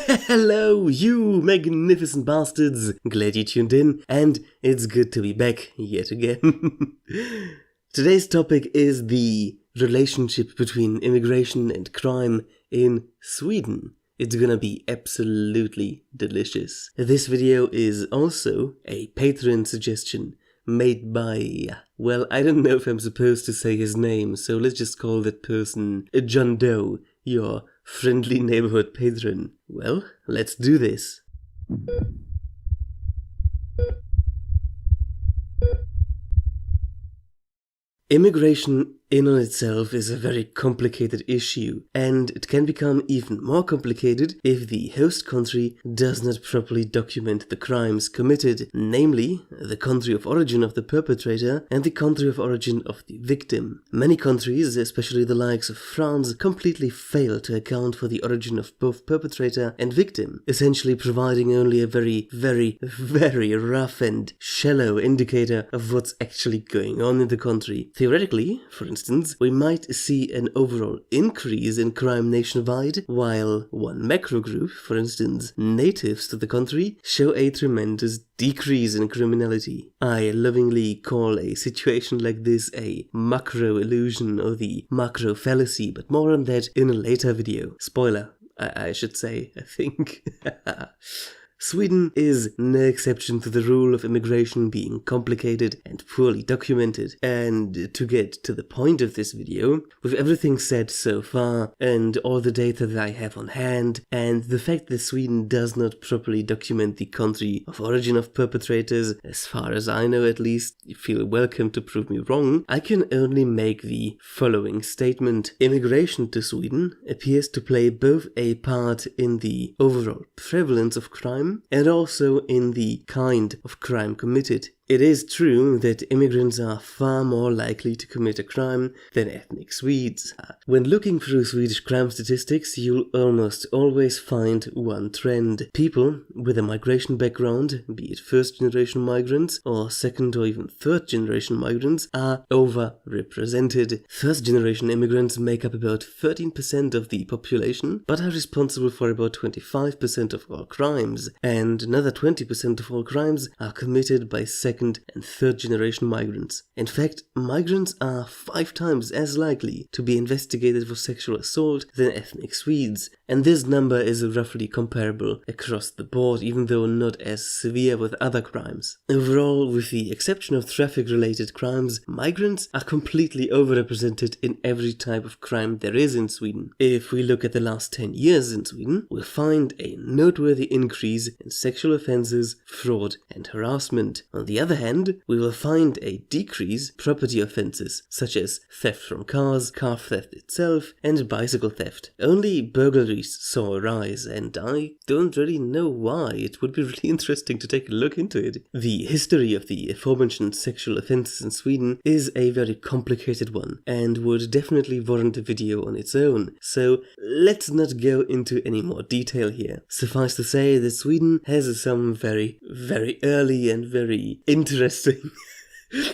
Hello, you magnificent bastards! Glad you tuned in, and it's good to be back yet again. Today's topic is the relationship between immigration and crime in Sweden. It's gonna be absolutely delicious. This video is also a Patreon suggestion made by, well, I don't know if I'm supposed to say his name, so let's just call that person John Doe, your friendly neighborhood patron. Well, let's do this. Immigration in on itself is a very complicated issue, and it can become even more complicated if the host country does not properly document the crimes committed, namely the country of origin of the perpetrator and the country of origin of the victim. Many countries, especially the likes of France, completely fail to account for the origin of both perpetrator and victim, essentially providing only a very rough and shallow indicator of what's actually going on in the country. Theoretically, for instance, we might see an overall increase in crime nationwide, while one macro group, for instance natives to the country, show a tremendous decrease in criminality. I lovingly call a situation like this a macro illusion or the macro fallacy, but more on that in a later video. Spoiler, I should say, I think. Sweden is no exception to the rule of immigration being complicated and poorly documented. And to get to the point of this video, with everything said so far, and all the data that I have on hand, and the fact that Sweden does not properly document the country of origin of perpetrators, as far as I know at least, you feel welcome to prove me wrong, I can only make the following statement. Immigration to Sweden appears to play both a part in the overall prevalence of crime and also in the kind of crime committed. It is true that immigrants are far more likely to commit a crime than ethnic Swedes. When looking through Swedish crime statistics, you'll almost always find one trend. People with a migration background, be it first-generation migrants or second or even third-generation migrants, are overrepresented. First-generation immigrants make up about 13% of the population, but are responsible for about 25% of all crimes, and another 20% of all crimes are committed by second and third generation migrants. In fact, migrants are 5 times as likely to be investigated for sexual assault than ethnic Swedes, and this number is roughly comparable across the board, even though not as severe with other crimes. Overall, with the exception of traffic-related crimes, migrants are completely overrepresented in every type of crime there is in Sweden. If we look at the last 10 years in Sweden, we'll find a noteworthy increase in sexual offenses, fraud, and harassment. On the other hand, we will find a decrease in property offenses, such as theft from cars, car theft itself, and bicycle theft. Only burglaries saw a rise, and I don't really know why. It would be really interesting to take a look into it. The history of the aforementioned sexual offenses in Sweden is a very complicated one, and would definitely warrant a video on its own, so let's not go into any more detail here. Suffice to say that Sweden has some very early and very interesting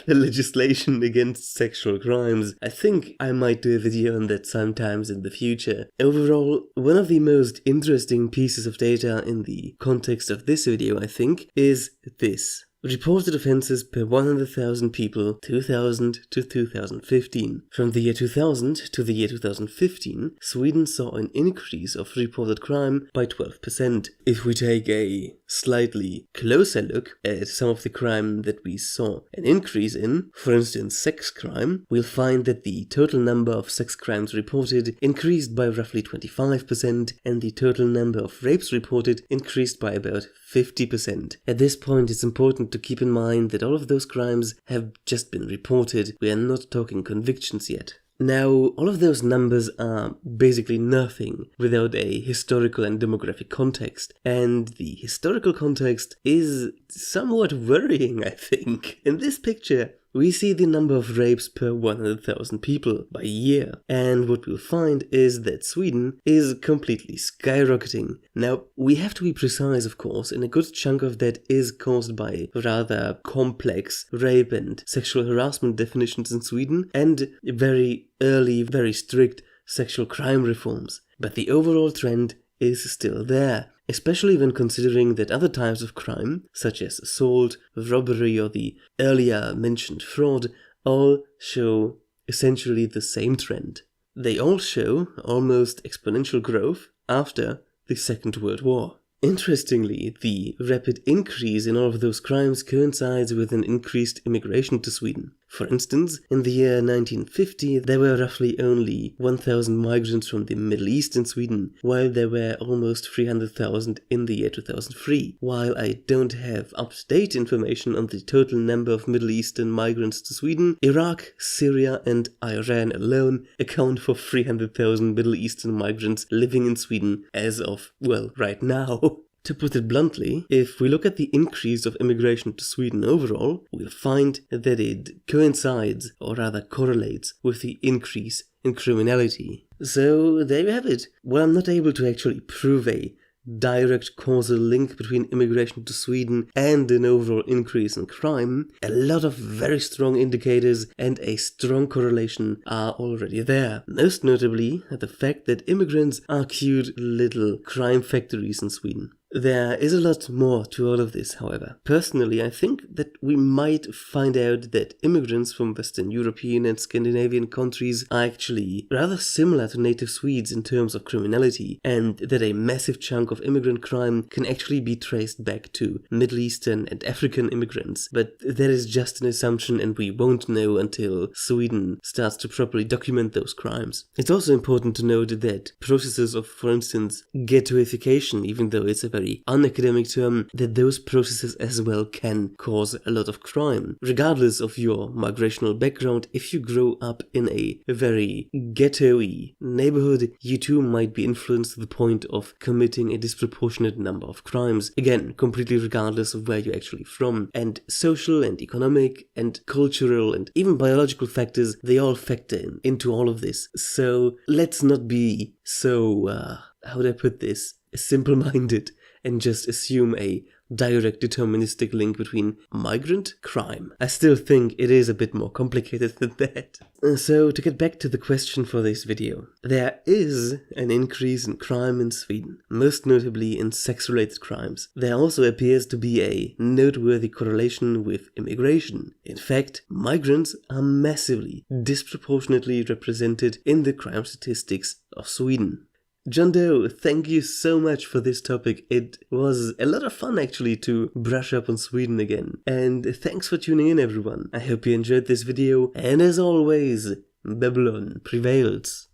legislation against sexual crimes. I think I might do a video on that sometimes in the future. Overall, one of the most interesting pieces of data in the context of this video, I think, is this. Reported offences per 100,000 people 2000 to 2015. From the year 2000 to the year 2015, Sweden saw an increase of reported crime by 12%. If we take a slightly closer look at some of the crime that we saw an increase in, for instance sex crime, we'll find that the total number of sex crimes reported increased by roughly 25%, and the total number of rapes reported increased by about 50%. At this point, it's important to keep in mind that all of those crimes have just been reported. We are not talking convictions yet. Now, all of those numbers are basically nothing without a historical and demographic context, and the historical context is somewhat worrying, I think. In this picture, we see the number of rapes per 100,000 people by year, and what we'll find is that Sweden is completely skyrocketing. Now, we have to be precise, of course, and a good chunk of that is caused by rather complex rape and sexual harassment definitions in Sweden, and very early, very strict sexual crime reforms. But the overall trend is still there. especially when considering that other types of crime, such as assault, robbery, or the earlier mentioned fraud, all show essentially the same trend. They all show almost exponential growth after the Second World War. Interestingly, the rapid increase in all of those crimes coincides with an increased immigration to Sweden. For instance, in the year 1950, there were roughly only 1,000 migrants from the Middle East in Sweden, while there were almost 300,000 in the year 2003. While I don't have up-to-date information on the total number of Middle Eastern migrants to Sweden, Iraq, Syria, and Iran alone account for 300,000 Middle Eastern migrants living in Sweden as of, well, right now. To put it bluntly, if we look at the increase of immigration to Sweden overall, we'll find that it coincides, or rather correlates, with the increase in criminality. So there you have it. While I'm not able to actually prove a direct causal link between immigration to Sweden and an overall increase in crime, a lot of very strong indicators and a strong correlation are already there. Most notably, the fact that immigrants are cute little crime factories in Sweden. There is a lot more to all of this, however. Personally, I think that we might find out that immigrants from Western European and Scandinavian countries are actually rather similar to native Swedes in terms of criminality, and that a massive chunk of immigrant crime can actually be traced back to Middle Eastern and African immigrants. But that is just an assumption, and we won't know until Sweden starts to properly document those crimes. It's also important to note that processes of, for instance, ghettoification, even though it's a very unacademic term, that those processes as well can cause a lot of crime. Regardless of your migrational background, if you grow up in a very ghetto-y neighborhood, you too might be influenced to the point of committing a disproportionate number of crimes. Again, completely regardless of where you're actually from. And social and economic and cultural and even biological factors, they all factor into all of this. So let's not be so, how do I put this, simple-minded and just assume a direct deterministic link between migrant crime. I still think it is a bit more complicated than that. So to get back to the question for this video, there is an increase in crime in Sweden, most notably in sex-related crimes. There also appears to be a noteworthy correlation with immigration. In fact, migrants are massively, disproportionately represented in the crime statistics of Sweden. John Doe, thank you so much for this topic. It was a lot of fun actually to brush up on Sweden again. And thanks for tuning in, everyone. I hope you enjoyed this video, and as always, Babylon prevails.